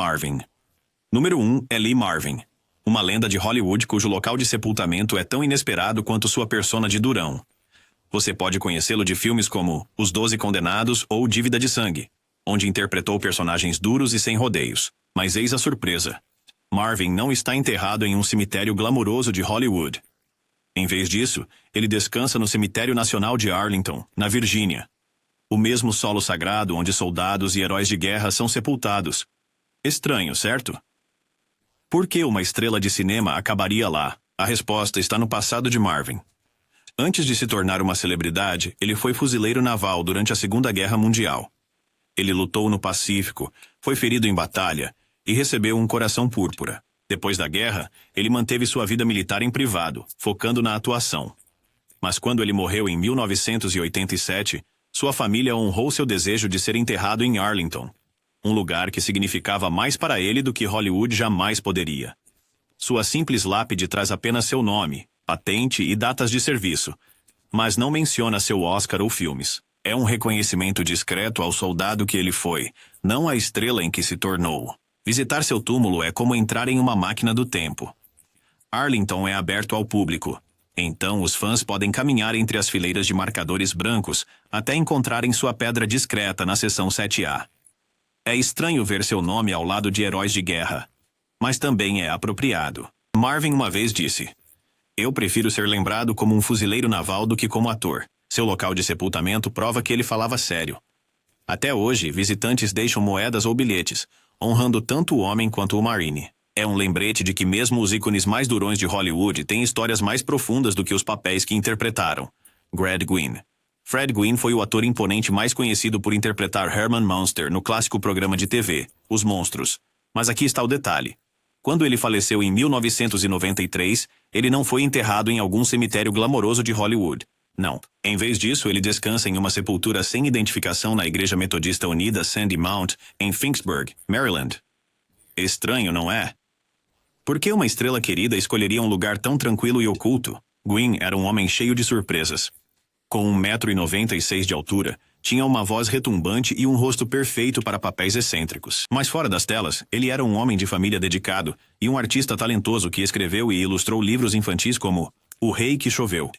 Marvin. Número 1 é Lee Marvin, uma lenda de Hollywood cujo local de sepultamento é tão inesperado quanto sua persona de durão. Você pode conhecê-lo de filmes como Os 12 Condenados ou Dívida de Sangue, onde interpretou personagens duros e sem rodeios. Mas eis a surpresa. Marvin não está enterrado em um cemitério glamuroso de Hollywood. Em vez disso, ele descansa no Cemitério Nacional de Arlington, na Virgínia. O mesmo solo sagrado onde soldados e heróis de guerra são sepultados. Estranho, certo? Por que uma estrela de cinema acabaria lá? A resposta está no passado de Marvin. Antes de se tornar uma celebridade, ele foi fuzileiro naval durante a Segunda Guerra Mundial. Ele lutou no Pacífico, foi ferido em batalha e recebeu um coração púrpura. Depois da guerra, ele manteve sua vida militar em privado, focando na atuação. Mas quando ele morreu em 1987, sua família honrou seu desejo de ser enterrado em Arlington, um lugar que significava mais para ele do que Hollywood jamais poderia. Sua simples lápide traz apenas seu nome, patente e datas de serviço, mas não menciona seu Oscar ou filmes. É um reconhecimento discreto ao soldado que ele foi, não à estrela em que se tornou. Visitar seu túmulo é como entrar em uma máquina do tempo. Arlington é aberto ao público, então os fãs podem caminhar entre as fileiras de marcadores brancos até encontrarem sua pedra discreta na seção 7A. É estranho ver seu nome ao lado de heróis de guerra, mas também é apropriado. Marvin uma vez disse: "Eu prefiro ser lembrado como um fuzileiro naval do que como ator." Seu local de sepultamento prova que ele falava sério. Até hoje, visitantes deixam moedas ou bilhetes, honrando tanto o homem quanto o Marine. É um lembrete de que mesmo os ícones mais durões de Hollywood têm histórias mais profundas do que os papéis que interpretaram. Fred Gwynne. Fred Gwynne foi o ator imponente mais conhecido por interpretar Herman Munster no clássico programa de TV, Os Monstros. Mas aqui está o detalhe. Quando ele faleceu em 1993, ele não foi enterrado em algum cemitério glamouroso de Hollywood. Não. Em vez disso, ele descansa em uma sepultura sem identificação na Igreja Metodista Unida Sandy Mount, em Finksburg, Maryland. Estranho, não é? Por que uma estrela querida escolheria um lugar tão tranquilo e oculto? Gwynne era um homem cheio de surpresas. Com 1,96 m de altura, tinha uma voz retumbante e um rosto perfeito para papéis excêntricos. Mas fora das telas, ele era um homem de família dedicado e um artista talentoso que escreveu e ilustrou livros infantis como O Rei que Choveu.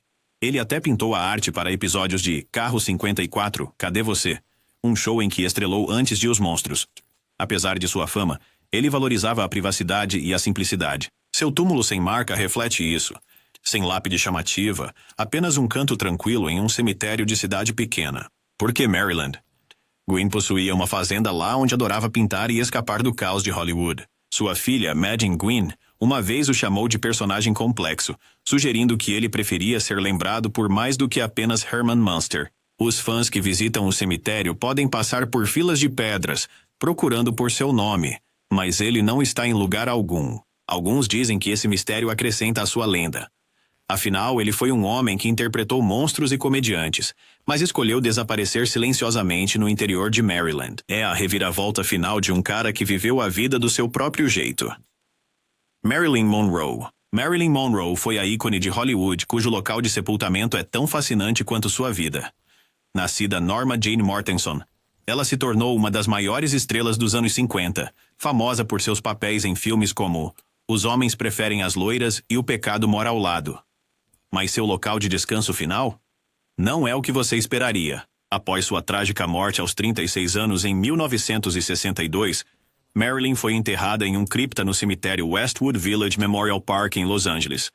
Ele até pintou a arte para episódios de Carro 54, Cadê Você? Um show em que estrelou antes de Os Monstros. Apesar de sua fama, ele valorizava a privacidade e a simplicidade. Seu túmulo sem marca reflete isso. Sem lápide chamativa, apenas um canto tranquilo em um cemitério de cidade pequena. Por que Maryland? Gwynne possuía uma fazenda lá onde adorava pintar e escapar do caos de Hollywood. Sua filha, Madeleine Gwynne, uma vez o chamou de personagem complexo, sugerindo que ele preferia ser lembrado por mais do que apenas Herman Munster. Os fãs que visitam o cemitério podem passar por filas de pedras, procurando por seu nome, mas ele não está em lugar algum. Alguns dizem que esse mistério acrescenta à sua lenda. Afinal, ele foi um homem que interpretou monstros e comediantes, mas escolheu desaparecer silenciosamente no interior de Maryland. É a reviravolta final de um cara que viveu a vida do seu próprio jeito. Marilyn Monroe. Marilyn Monroe foi a ícone de Hollywood cujo local de sepultamento é tão fascinante quanto sua vida. Nascida Norma Jane Mortenson, ela se tornou uma das maiores estrelas dos anos 50, famosa por seus papéis em filmes como Os Homens Preferem as Loiras e O Pecado Mora ao Lado. Mas seu local de descanso final? Não é o que você esperaria. Após sua trágica morte aos 36 anos em 1962, Marilyn foi enterrada em um cripta no cemitério Westwood Village Memorial Park em Los Angeles.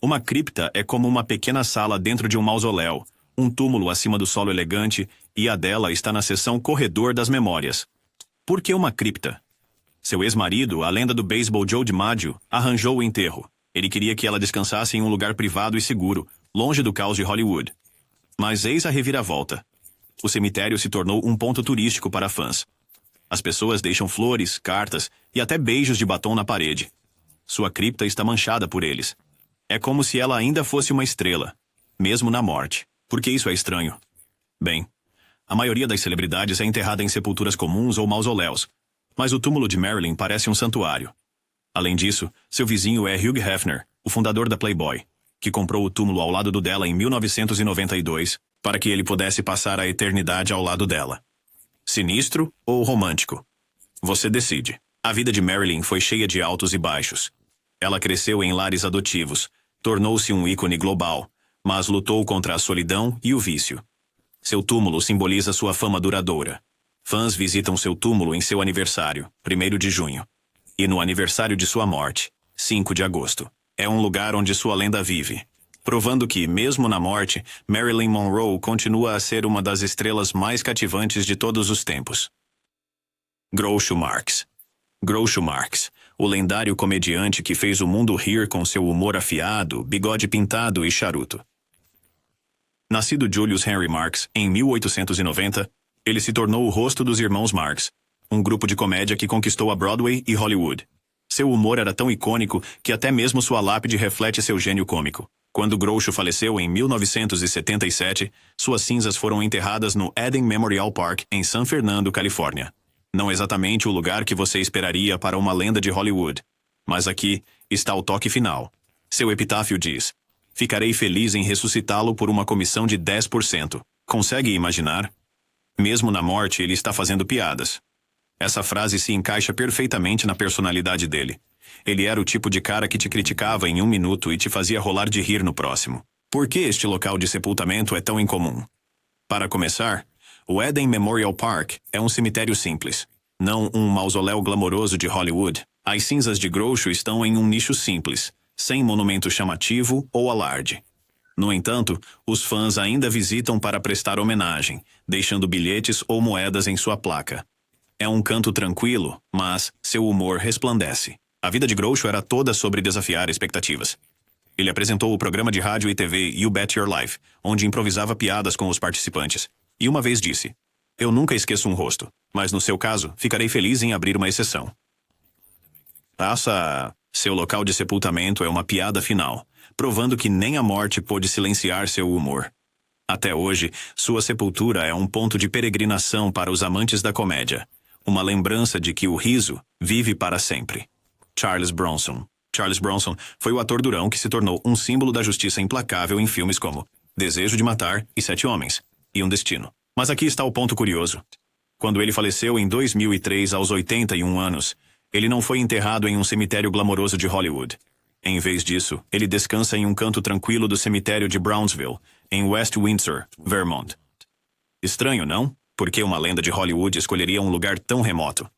Uma cripta é como uma pequena sala dentro de um mausoléu, um túmulo acima do solo elegante, e a dela está na seção Corredor das Memórias. Por que uma cripta? Seu ex-marido, a lenda do beisebol Joe DiMaggio, arranjou o enterro. Ele queria que ela descansasse em um lugar privado e seguro, longe do caos de Hollywood. Mas eis a reviravolta. O cemitério se tornou um ponto turístico para fãs. As pessoas deixam flores, cartas e até beijos de batom na parede. Sua cripta está manchada por eles. É como se ela ainda fosse uma estrela, mesmo na morte. Por que isso é estranho? Bem, a maioria das celebridades é enterrada em sepulturas comuns ou mausoléus, mas o túmulo de Marilyn parece um santuário. Além disso, seu vizinho é Hugh Hefner, o fundador da Playboy, que comprou o túmulo ao lado do dela em 1992 para que ele pudesse passar a eternidade ao lado dela. Sinistro ou romântico? Você decide. A vida de Marilyn foi cheia de altos e baixos. Ela cresceu em lares adotivos, tornou-se um ícone global, mas lutou contra a solidão e o vício. Seu túmulo simboliza sua fama duradoura. Fãs visitam seu túmulo em seu aniversário, 1º de junho. E no aniversário de sua morte, 5 de agosto. É um lugar onde sua lenda vive, provando que, mesmo na morte, Marilyn Monroe continua a ser uma das estrelas mais cativantes de todos os tempos. Groucho Marx. Groucho Marx, o lendário comediante que fez o mundo rir com seu humor afiado, bigode pintado e charuto. Nascido Julius Henry Marx em 1890, ele se tornou o rosto dos irmãos Marx, um grupo de comédia que conquistou a Broadway e Hollywood. Seu humor era tão icônico que até mesmo sua lápide reflete seu gênio cômico. Quando Groucho faleceu em 1977, suas cinzas foram enterradas no Eden Memorial Park, em San Fernando, Califórnia. Não exatamente o lugar que você esperaria para uma lenda de Hollywood. Mas aqui está o toque final. Seu epitáfio diz: "Ficarei feliz em ressuscitá-lo por uma comissão de 10%. Consegue imaginar? Mesmo na morte, ele está fazendo piadas. Essa frase se encaixa perfeitamente na personalidade dele. Ele era o tipo de cara que te criticava em 1 minuto e te fazia rolar de rir no próximo. Por que este local de sepultamento é tão incomum? Para começar, o Eden Memorial Park é um cemitério simples, não um mausoléu glamouroso de Hollywood. As cinzas de Groucho estão em um nicho simples, sem monumento chamativo ou alarde. No entanto, os fãs ainda visitam para prestar homenagem, deixando bilhetes ou moedas em sua placa. É um canto tranquilo, mas seu humor resplandece. A vida de Groucho era toda sobre desafiar expectativas. Ele apresentou o programa de rádio e TV You Bet Your Life, onde improvisava piadas com os participantes. E uma vez disse: "Eu nunca esqueço um rosto, mas no seu caso, ficarei feliz em abrir uma exceção." Seu local de sepultamento é uma piada final, provando que nem a morte pôde silenciar seu humor. Até hoje, sua sepultura é um ponto de peregrinação para os amantes da comédia, uma lembrança de que o riso vive para sempre. Charles Bronson. Charles Bronson foi o ator durão que se tornou um símbolo da justiça implacável em filmes como Desejo de Matar e 7 Homens, e Um Destino. Mas aqui está o ponto curioso. Quando ele faleceu em 2003 aos 81 anos, ele não foi enterrado em um cemitério glamouroso de Hollywood. Em vez disso, ele descansa em um canto tranquilo do cemitério de Brownsville, em West Windsor, Vermont. Estranho, não? Por que uma lenda de Hollywood escolheria um lugar tão remoto?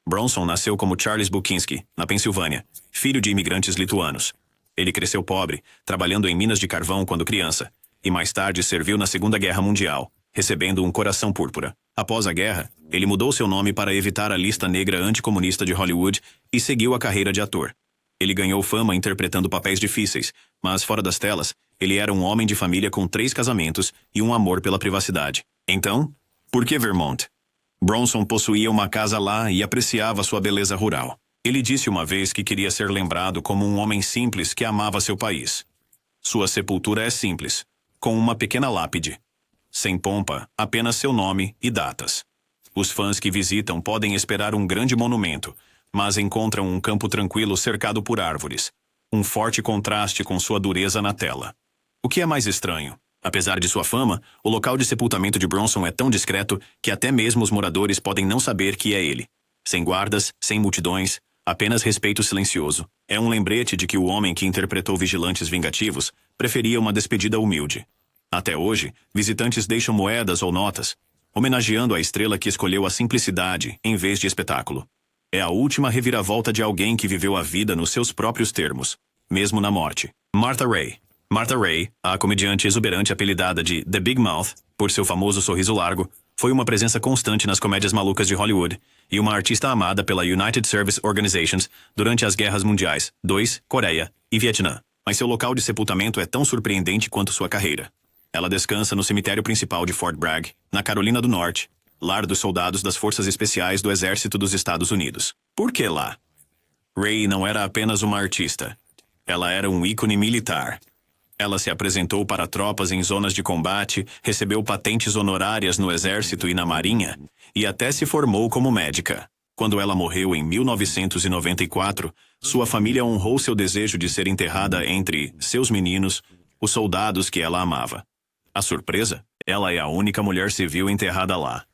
Bronson nasceu como Charles Bukinski, na Pensilvânia, filho de imigrantes lituanos. Ele cresceu pobre, trabalhando em minas de carvão quando criança, e mais tarde serviu na Segunda Guerra Mundial, recebendo um coração púrpura. Após a guerra, ele mudou seu nome para evitar a lista negra anticomunista de Hollywood e seguiu a carreira de ator. Ele ganhou fama interpretando papéis difíceis, mas fora das telas, ele era um homem de família com 3 casamentos e um amor pela privacidade. Então, por que Vermont? Bronson possuía uma casa lá e apreciava sua beleza rural. Ele disse uma vez que queria ser lembrado como um homem simples que amava seu país. Sua sepultura é simples, com uma pequena lápide. Sem pompa, apenas seu nome e datas. Os fãs que visitam podem esperar um grande monumento, mas encontram um campo tranquilo cercado por árvores. Um forte contraste com sua dureza na tela. O que é mais estranho? Apesar de sua fama, o local de sepultamento de Bronson é tão discreto que até mesmo os moradores podem não saber que é ele. Sem guardas, sem multidões, apenas respeito silencioso. É um lembrete de que o homem que interpretou vigilantes vingativos preferia uma despedida humilde. Até hoje, visitantes deixam moedas ou notas, homenageando a estrela que escolheu a simplicidade em vez de espetáculo. É a última reviravolta de alguém que viveu a vida nos seus próprios termos, mesmo na morte. Martha Raye. Martha Raye, a comediante exuberante apelidada de The Big Mouth, por seu famoso sorriso largo, foi uma presença constante nas comédias malucas de Hollywood e uma artista amada pela United Service Organizations durante as Guerras Mundiais II, Coreia e Vietnã. Mas seu local de sepultamento é tão surpreendente quanto sua carreira. Ela descansa no cemitério principal de Fort Bragg, na Carolina do Norte, lar dos soldados das Forças Especiais do Exército dos Estados Unidos. Por que lá? Raye não era apenas uma artista. Ela era um ícone militar. Ela se apresentou para tropas em zonas de combate, recebeu patentes honorárias no Exército e na Marinha, e até se formou como médica. Quando ela morreu em 1994, sua família honrou seu desejo de ser enterrada entre seus meninos, os soldados que ela amava. A surpresa? Ela é a única mulher civil enterrada lá.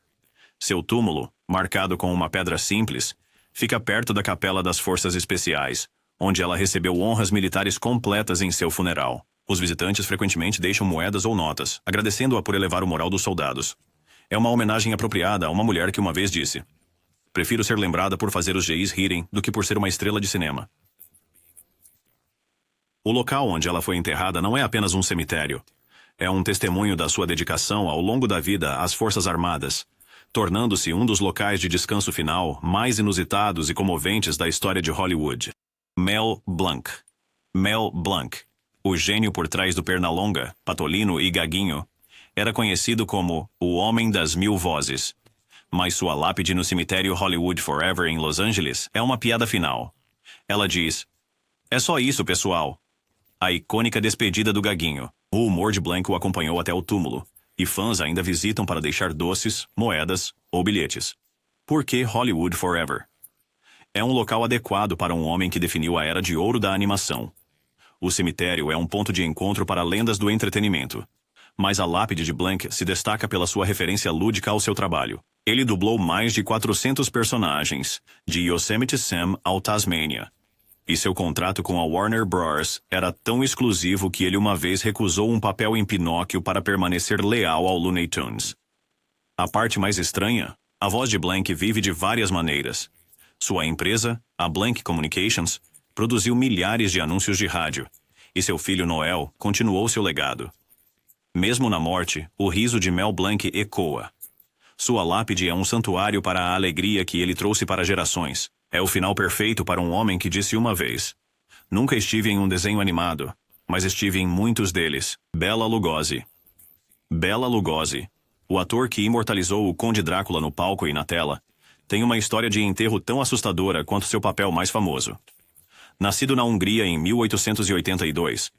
Seu túmulo, marcado com uma pedra simples, Fica perto da Capela das Forças Especiais, onde ela recebeu honras militares completas em seu funeral. Os visitantes frequentemente deixam moedas ou notas, agradecendo-a por elevar o moral dos soldados. É uma homenagem apropriada a uma mulher que uma vez disse: "Prefiro ser lembrada por fazer os geis rirem do que por ser uma estrela de cinema." O local onde ela foi enterrada não é apenas um cemitério. É um testemunho da sua dedicação ao longo da vida às Forças Armadas, tornando-se um dos locais de descanso final mais inusitados e comoventes da história de Hollywood. Mel Blanc. Mel Blanc, o gênio por trás do Pernalonga, Patolino e Gaguinho, era conhecido como o Homem das Mil Vozes. Mas sua lápide no cemitério Hollywood Forever em Los Angeles é uma piada final. Ela diz: "É só isso, pessoal." A icônica despedida do Gaguinho. O humor de Blanc o acompanhou até o túmulo, e fãs ainda visitam para deixar doces, moedas ou bilhetes. Por que Hollywood Forever? É um local adequado para um homem que definiu a era de ouro da animação. O cemitério é um ponto de encontro para lendas do entretenimento. Mas a lápide de Blanc se destaca pela sua referência lúdica ao seu trabalho. Ele dublou mais de 400 personagens, de Yosemite Sam ao Tasmania. E seu contrato com a Warner Bros. Era tão exclusivo que ele uma vez recusou um papel em Pinóquio para permanecer leal ao Looney Tunes. A parte mais estranha? A voz de Blanc vive de várias maneiras. Sua empresa, a Blanc Communications, produziu milhares de anúncios de rádio, e seu filho Noel continuou seu legado. Mesmo na morte, o riso de Mel Blanc ecoa. Sua lápide é um santuário para a alegria que ele trouxe para gerações. É o final perfeito para um homem que disse uma vez: "Nunca estive em um desenho animado, mas estive em muitos deles." Bela Lugosi. Bela Lugosi, o ator que imortalizou o Conde Drácula no palco e na tela, tem uma história de enterro tão assustadora quanto seu papel mais famoso. Nascido na Hungria em 1882,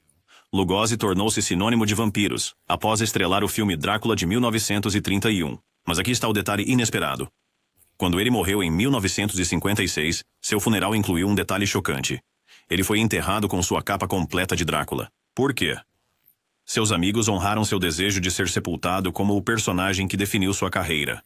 Lugosi tornou-se sinônimo de vampiros após estrelar o filme Drácula de 1931. Mas aqui está o detalhe inesperado. Quando ele morreu em 1956, seu funeral incluiu um detalhe chocante. Ele foi enterrado com sua capa completa de Drácula. Por quê? Seus amigos honraram seu desejo de ser sepultado como o personagem que definiu sua carreira.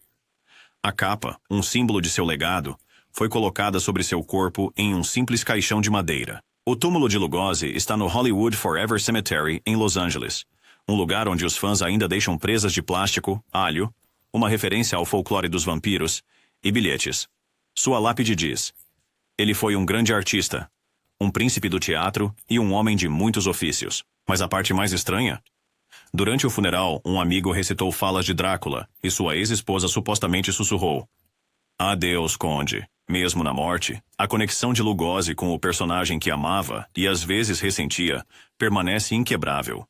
A capa, um símbolo de seu legado, foi colocada sobre seu corpo em um simples caixão de madeira. O túmulo de Lugosi está no Hollywood Forever Cemetery, em Los Angeles, um lugar onde os fãs ainda deixam presas de plástico, alho, uma referência ao folclore dos vampiros, e bilhetes. Sua lápide diz: "Ele foi um grande artista, um príncipe do teatro e um homem de muitos ofícios." Mas a parte mais estranha? Durante o funeral, um amigo recitou falas de Drácula e sua ex-esposa supostamente sussurrou: "Adeus, Conde." Mesmo na morte, a conexão de Lugosi com o personagem que amava e às vezes ressentia permanece inquebrável.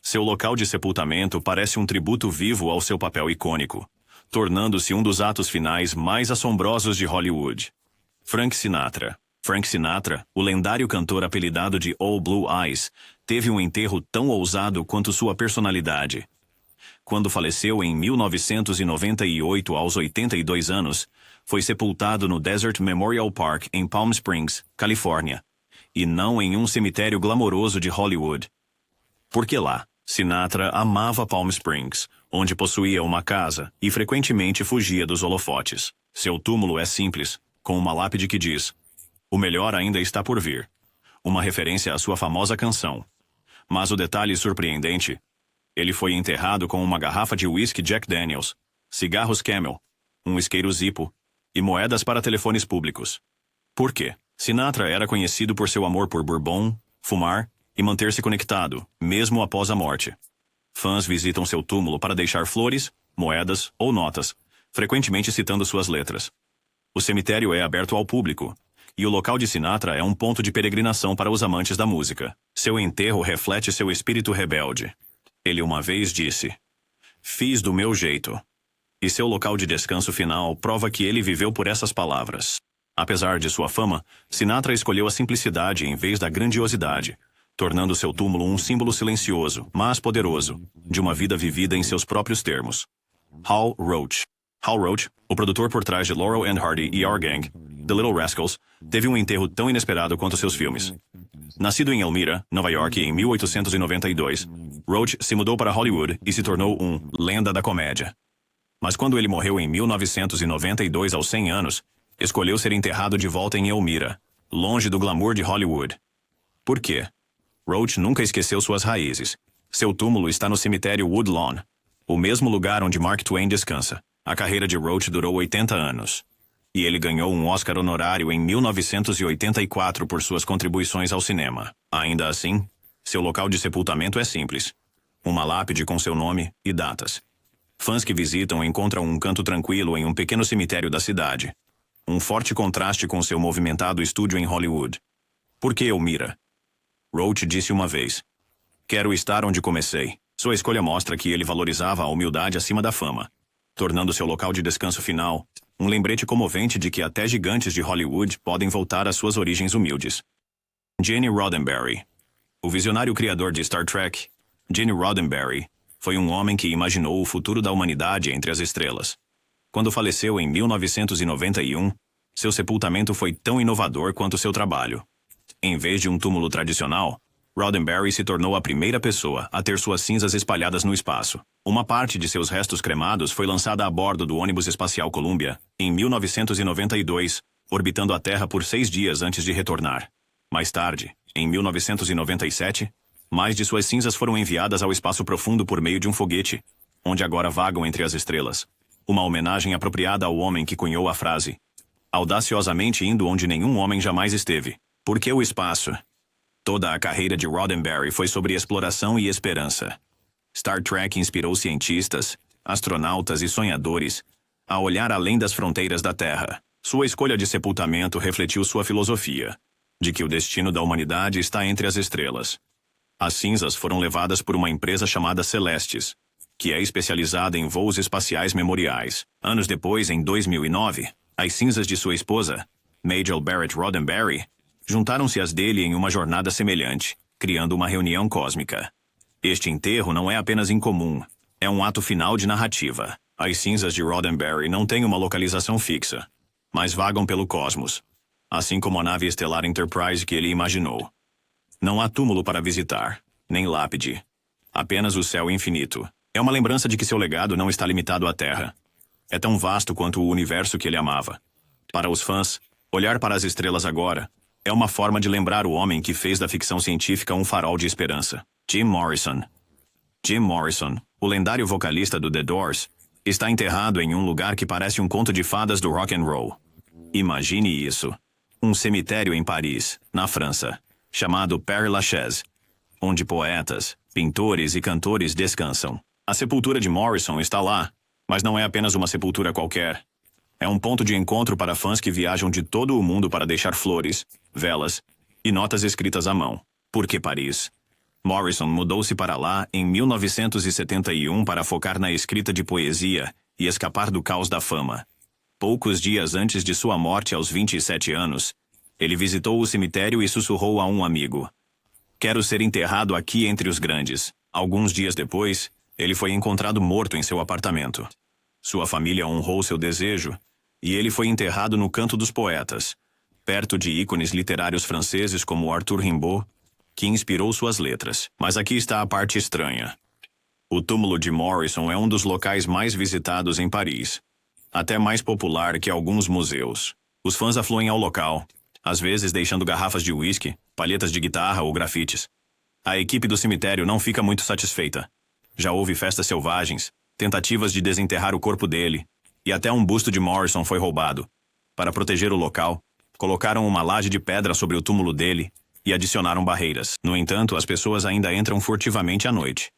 Seu local de sepultamento parece um tributo vivo ao seu papel icônico, tornando-se um dos atos finais mais assombrosos de Hollywood. Frank Sinatra. Frank Sinatra, o lendário cantor apelidado de All Blue Eyes, teve um enterro tão ousado quanto sua personalidade. Quando faleceu em 1998 aos 82 anos, foi sepultado no Desert Memorial Park em Palm Springs, Califórnia, e não em um cemitério glamouroso de Hollywood. Porque lá, Sinatra amava Palm Springs, onde possuía uma casa e frequentemente fugia dos holofotes. Seu túmulo é simples, com uma lápide que diz: "O melhor ainda está por vir", uma referência à sua famosa canção. Mas o detalhe surpreendente: ele foi enterrado com uma garrafa de whisky Jack Daniels, cigarros Camel, um isqueiro Zippo e moedas para telefones públicos. Por quê? Sinatra era conhecido por seu amor por bourbon, fumar e manter-se conectado, mesmo após a morte. Fãs visitam seu túmulo para deixar flores, moedas ou notas, frequentemente citando suas letras. O cemitério é aberto ao público, e o local de Sinatra é um ponto de peregrinação para os amantes da música. Seu enterro reflete seu espírito rebelde. Ele uma vez disse: "Fiz do meu jeito." E seu local de descanso final prova que ele viveu por essas palavras. Apesar de sua fama, Sinatra escolheu a simplicidade em vez da grandiosidade, tornando seu túmulo um símbolo silencioso, mas poderoso, de uma vida vivida em seus próprios termos. Hal Roach. Hal Roach, o produtor por trás de Laurel and Hardy e Our Gang, The Little Rascals, teve um enterro tão inesperado quanto seus filmes. Nascido em Elmira, Nova York, em 1892, Roach se mudou para Hollywood e se tornou lenda da comédia. Mas quando ele morreu em 1992 aos 100 anos, Escolheu ser enterrado de volta em Elmira, longe do glamour de Hollywood. Por quê? Roach nunca esqueceu suas raízes. Seu túmulo está no cemitério Woodlawn, o mesmo lugar onde Mark Twain descansa. A carreira de Roach durou 80 anos. E ele ganhou um Oscar honorário em 1984 por suas contribuições ao cinema. Ainda assim, seu local de sepultamento é simples. Uma lápide com seu nome e datas. Fãs que visitam encontram um canto tranquilo em um pequeno cemitério da cidade. Um forte contraste com seu movimentado estúdio em Hollywood. Por que Elmira? Roach disse uma vez: "Quero estar onde comecei." Sua escolha mostra que ele valorizava a humildade acima da fama, tornando seu local de descanso final um lembrete comovente de que até gigantes de Hollywood podem voltar às suas origens humildes. Gene Roddenberry. O visionário criador de Star Trek, Gene Roddenberry, foi um homem que imaginou o futuro da humanidade entre as estrelas. Quando faleceu em 1991, seu sepultamento foi tão inovador quanto seu trabalho. Em vez de um túmulo tradicional, Roddenberry se tornou a primeira pessoa a ter suas cinzas espalhadas no espaço. Uma parte de seus restos cremados foi lançada a bordo do ônibus espacial Columbia, em 1992, orbitando a Terra por 6 dias antes de retornar. Mais tarde, em 1997, mais de suas cinzas foram enviadas ao espaço profundo por meio de um foguete, onde agora vagam entre as estrelas. Uma homenagem apropriada ao homem que cunhou a frase: "Audaciosamente indo onde nenhum homem jamais esteve." Por que o espaço? Toda a carreira de Roddenberry foi sobre exploração e esperança. Star Trek inspirou cientistas, astronautas e sonhadores a olhar além das fronteiras da Terra. Sua escolha de sepultamento refletiu sua filosofia, de que o destino da humanidade está entre as estrelas. As cinzas foram levadas por uma empresa chamada Celestis, que é especializada em voos espaciais memoriais. Anos depois, em 2009, as cinzas de sua esposa, Majel Barrett Roddenberry, juntaram-se às dele em uma jornada semelhante, criando uma reunião cósmica. Este enterro não é apenas incomum, é um ato final de narrativa. As cinzas de Roddenberry não têm uma localização fixa, mas vagam pelo cosmos, assim como a nave estelar Enterprise que ele imaginou. Não há túmulo para visitar, nem lápide. Apenas o céu infinito. É uma lembrança de que seu legado não está limitado à Terra. É tão vasto quanto o universo que ele amava. Para os fãs, olhar para as estrelas agora é uma forma de lembrar o homem que fez da ficção científica um farol de esperança. Jim Morrison. Jim Morrison, o lendário vocalista do The Doors, está enterrado em um lugar que parece um conto de fadas do rock and roll. Imagine isso. Um cemitério em Paris, na França, chamado Père Lachaise, onde poetas, pintores e cantores descansam. A sepultura de Morrison está lá, mas não é apenas uma sepultura qualquer. É um ponto de encontro para fãs que viajam de todo o mundo para deixar flores, velas e notas escritas à mão. Por que Paris? Morrison mudou-se para lá em 1971 para focar na escrita de poesia e escapar do caos da fama. Poucos dias antes de sua morte aos 27 anos, ele visitou o cemitério e sussurrou a um amigo: "Quero ser enterrado aqui entre os grandes." Alguns dias depois, ele foi encontrado morto em seu apartamento. Sua família honrou seu desejo, e ele foi enterrado no Canto dos Poetas, perto de ícones literários franceses como Arthur Rimbaud, que inspirou suas letras. Mas aqui está a parte estranha. O túmulo de Morrison é um dos locais mais visitados em Paris, até mais popular que alguns museus. Os fãs afluem ao local, às vezes deixando garrafas de uísque, palhetas de guitarra ou grafites. A equipe do cemitério não fica muito satisfeita. Já houve festas selvagens, tentativas de desenterrar o corpo dele, e até um busto de Morrison foi roubado. Para proteger o local, colocaram uma laje de pedra sobre o túmulo dele e adicionaram barreiras. No entanto, as pessoas ainda entram furtivamente à noite.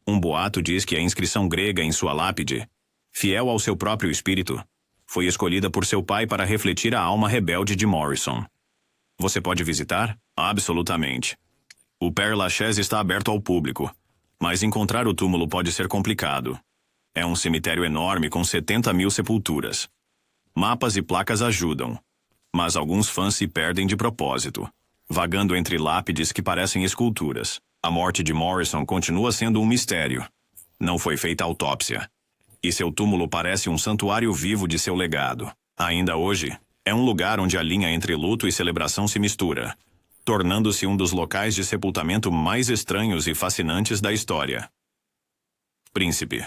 Um boato diz que a inscrição grega em sua lápide, fiel ao seu próprio espírito, foi escolhida por seu pai para refletir a alma rebelde de Morrison. Você pode visitar? Absolutamente. O Père Lachaise está aberto ao público, mas encontrar o túmulo pode ser complicado. É um cemitério enorme com 70 mil sepulturas. Mapas e placas ajudam, mas alguns fãs se perdem de propósito, vagando entre lápides que parecem esculturas. A morte de Morrison continua sendo um mistério. Não foi feita autópsia, e seu túmulo parece um santuário vivo de seu legado. Ainda hoje, é um lugar onde a linha entre luto e celebração se mistura, tornando-se um dos locais de sepultamento mais estranhos e fascinantes da história. Príncipe.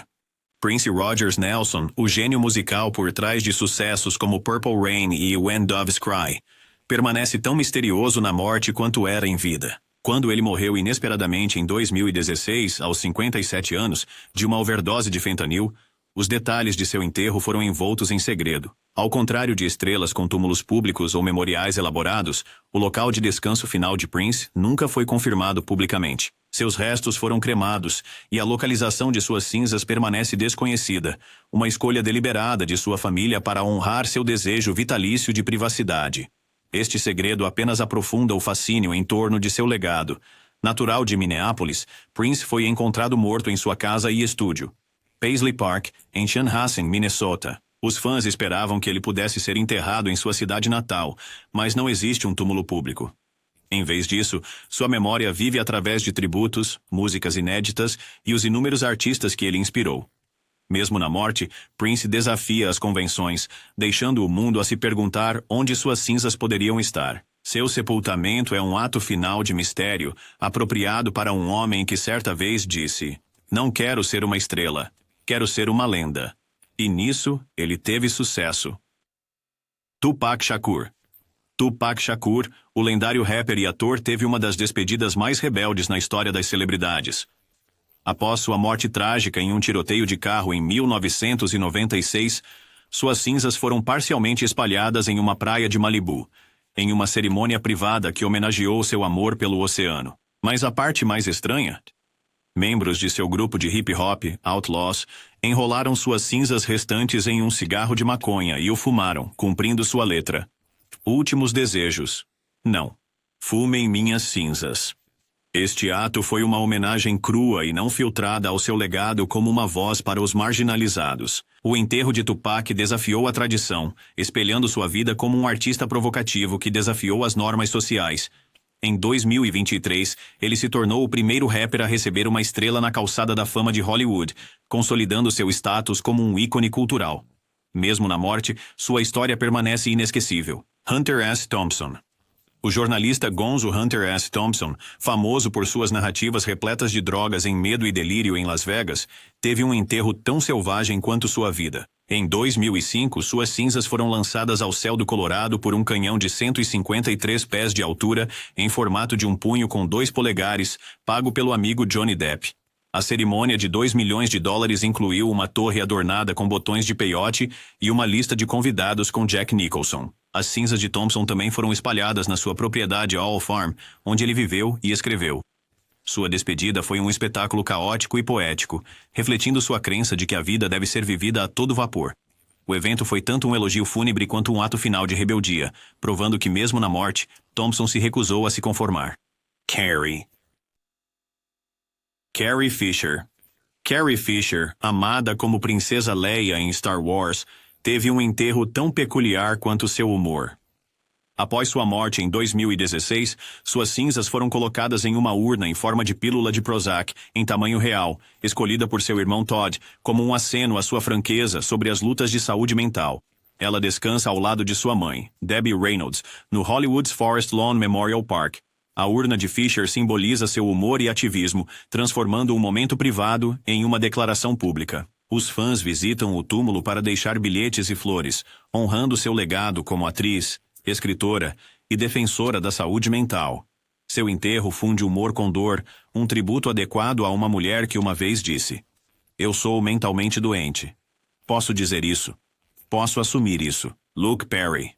Prince Rogers Nelson, o gênio musical por trás de sucessos como Purple Rain e When Doves Cry, permanece tão misterioso na morte quanto era em vida. Quando ele morreu inesperadamente em 2016, aos 57 anos, de uma overdose de fentanil, os detalhes de seu enterro foram envoltos em segredo. Ao contrário de estrelas com túmulos públicos ou memoriais elaborados, o local de descanso final de Prince nunca foi confirmado publicamente. Seus restos foram cremados e a localização de suas cinzas permanece desconhecida, uma escolha deliberada de sua família para honrar seu desejo vitalício de privacidade. Este segredo apenas aprofunda o fascínio em torno de seu legado. Natural de Minneapolis, Prince foi encontrado morto em sua casa e estúdio, Paisley Park, em Chanhassen, Minnesota. Os fãs esperavam que ele pudesse ser enterrado em sua cidade natal, mas não existe um túmulo público. Em vez disso, sua memória vive através de tributos, músicas inéditas e os inúmeros artistas que ele inspirou. Mesmo na morte, Prince desafia as convenções, deixando o mundo a se perguntar onde suas cinzas poderiam estar. Seu sepultamento é um ato final de mistério, apropriado para um homem que certa vez disse: "Não quero ser uma estrela, quero ser uma lenda." E nisso, ele teve sucesso. Tupac Shakur. Tupac Shakur, o lendário rapper e ator, teve uma das despedidas mais rebeldes na história das celebridades. Após sua morte trágica em um tiroteio de carro em 1996, suas cinzas foram parcialmente espalhadas em uma praia de Malibu, em uma cerimônia privada que homenageou seu amor pelo oceano. Mas a parte mais estranha? Membros de seu grupo de hip-hop, Outlaws, enrolaram suas cinzas restantes em um cigarro de maconha e o fumaram, cumprindo sua letra. Últimos desejos. Não. Fumem minhas cinzas. Este ato foi uma homenagem crua e não filtrada ao seu legado como uma voz para os marginalizados. O enterro de Tupac desafiou a tradição, espelhando sua vida como um artista provocativo que desafiou as normas sociais. Em 2023, ele se tornou o primeiro rapper a receber uma estrela na calçada da fama de Hollywood, consolidando seu status como um ícone cultural. Mesmo na morte, sua história permanece inesquecível. Hunter S. Thompson. O jornalista Gonzo Hunter S. Thompson, famoso por suas narrativas repletas de drogas em Medo e Delírio em Las Vegas, teve um enterro tão selvagem quanto sua vida. Em 2005, suas cinzas foram lançadas ao céu do Colorado por um canhão de 153 pés de altura, em formato de um punho com 2 polegares, pago pelo amigo Johnny Depp. A cerimônia de $2 milhões incluiu uma torre adornada com botões de peiote e uma lista de convidados com Jack Nicholson. As cinzas de Thompson também foram espalhadas na sua propriedade All Farm, onde ele viveu e escreveu. Sua despedida foi um espetáculo caótico e poético, refletindo sua crença de que a vida deve ser vivida a todo vapor. O evento foi tanto um elogio fúnebre quanto um ato final de rebeldia, provando que mesmo na morte, Thompson se recusou a se conformar. Carrie Fisher. Carrie Fisher, amada como Princesa Leia em Star Wars, teve um enterro tão peculiar quanto seu humor. Após sua morte em 2016, suas cinzas foram colocadas em uma urna em forma de pílula de Prozac, em tamanho real, escolhida por seu irmão Todd, como um aceno à sua franqueza sobre as lutas de saúde mental. Ela descansa ao lado de sua mãe, Debbie Reynolds, no Hollywood's Forest Lawn Memorial Park. A urna de Fisher simboliza seu humor e ativismo, transformando um momento privado em uma declaração pública. Os fãs visitam o túmulo para deixar bilhetes e flores, honrando seu legado como atriz, escritora e defensora da saúde mental. Seu enterro funde humor com dor, um tributo adequado a uma mulher que uma vez disse: "Eu sou mentalmente doente. Posso dizer isso. Posso assumir isso." Luke Perry.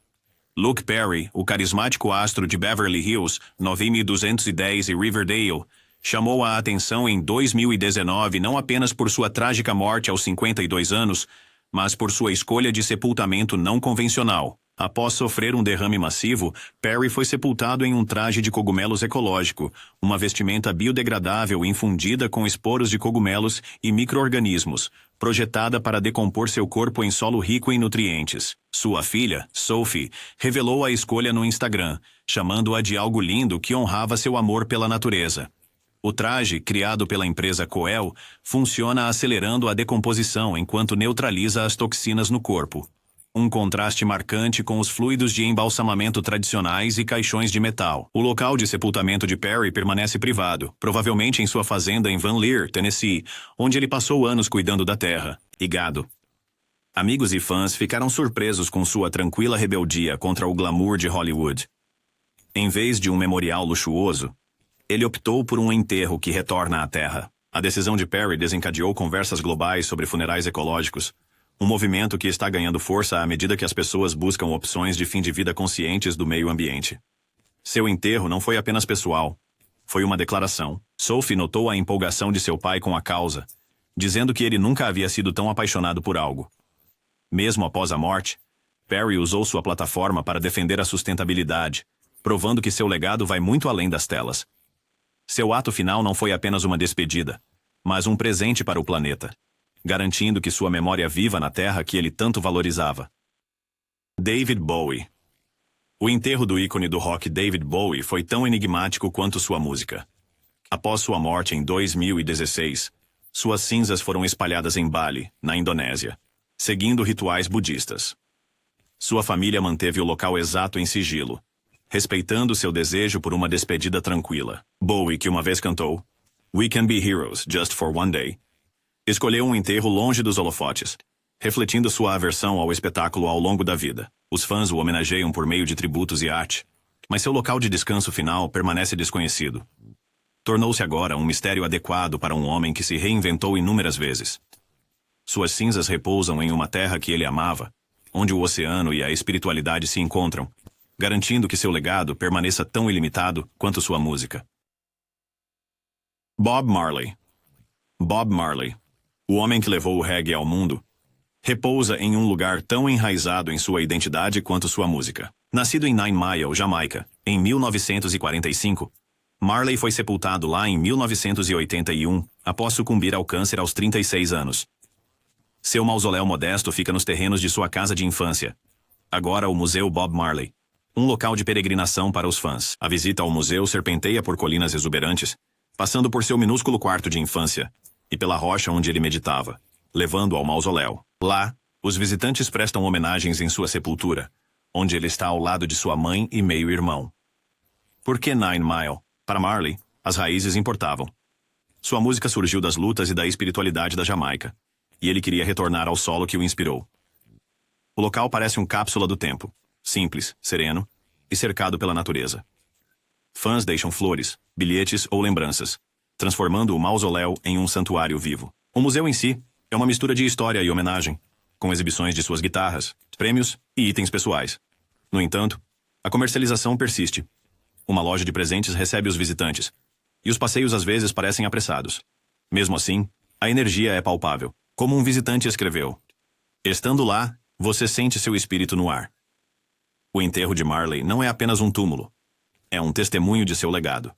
Luke Perry, o carismático astro de Beverly Hills, 9210 e Riverdale, chamou a atenção em 2019 não apenas por sua trágica morte aos 52 anos, mas por sua escolha de sepultamento não convencional. Após sofrer um derrame massivo, Perry foi sepultado em um traje de cogumelos ecológico, uma vestimenta biodegradável infundida com esporos de cogumelos e micro-organismos, projetada para decompor seu corpo em solo rico em nutrientes. Sua filha, Sophie, revelou a escolha no Instagram, chamando-a de algo lindo que honrava seu amor pela natureza. O traje, criado pela empresa Coel, funciona acelerando a decomposição enquanto neutraliza as toxinas no corpo. Um contraste marcante com os fluidos de embalsamamento tradicionais e caixões de metal. O local de sepultamento de Perry permanece privado, provavelmente em sua fazenda em Van Lear, Tennessee, onde ele passou anos cuidando da terra. e gado. Amigos e fãs ficaram surpresos com sua tranquila rebeldia contra o glamour de Hollywood. Em vez de um memorial luxuoso, ele optou por um enterro que retorna à Terra. A decisão de Perry desencadeou conversas globais sobre funerais ecológicos, um movimento que está ganhando força à medida que as pessoas buscam opções de fim de vida conscientes do meio ambiente. Seu enterro não foi apenas pessoal, foi uma declaração. Sophie notou a empolgação de seu pai com a causa, dizendo que ele nunca havia sido tão apaixonado por algo. Mesmo após a morte, Perry usou sua plataforma para defender a sustentabilidade, provando que seu legado vai muito além das telas. Seu ato final não foi apenas uma despedida, mas um presente para o planeta, garantindo que sua memória viva na Terra que ele tanto valorizava. David Bowie. O enterro do ícone do rock David Bowie foi tão enigmático quanto sua música. Após sua morte em 2016, suas cinzas foram espalhadas em Bali, na Indonésia, seguindo rituais budistas. Sua família manteve o local exato em sigilo, respeitando seu desejo por uma despedida tranquila. Bowie, que uma vez cantou "We can be heroes just for one day", escolheu um enterro longe dos holofotes, refletindo sua aversão ao espetáculo ao longo da vida. Os fãs o homenageiam por meio de tributos e arte, mas seu local de descanso final permanece desconhecido. Tornou-se agora um mistério adequado para um homem que se reinventou inúmeras vezes. Suas cinzas repousam em uma terra que ele amava, onde o oceano e a espiritualidade se encontram, garantindo que seu legado permaneça tão ilimitado quanto sua música. Bob Marley. Bob Marley, o homem que levou o reggae ao mundo, repousa em um lugar tão enraizado em sua identidade quanto sua música. Nascido em Nine Mile, Jamaica, em 1945, Marley foi sepultado lá em 1981, após sucumbir ao câncer aos 36 anos. Seu mausoléu modesto fica nos terrenos de sua casa de infância, agora o Museu Bob Marley, um local de peregrinação para os fãs. A visita ao museu serpenteia por colinas exuberantes, passando por seu minúsculo quarto de infância e pela rocha onde ele meditava, levando ao mausoléu. Lá, os visitantes prestam homenagens em sua sepultura, onde ele está ao lado de sua mãe e meio-irmão. Por que Nine Mile? Para Marley, as raízes importavam. Sua música surgiu das lutas e da espiritualidade da Jamaica, e ele queria retornar ao solo que o inspirou. O local parece uma cápsula do tempo, simples, sereno e cercado pela natureza. Fãs deixam flores, bilhetes ou lembranças, transformando o mausoléu em um santuário vivo. O museu em si é uma mistura de história e homenagem, com exibições de suas guitarras, prêmios e itens pessoais. No entanto, a comercialização persiste. Uma loja de presentes recebe os visitantes, e os passeios às vezes parecem apressados. Mesmo assim, a energia é palpável. Como um visitante escreveu: "Estando lá, você sente seu espírito no ar." O enterro de Marley não é apenas um túmulo, é um testemunho de seu legado.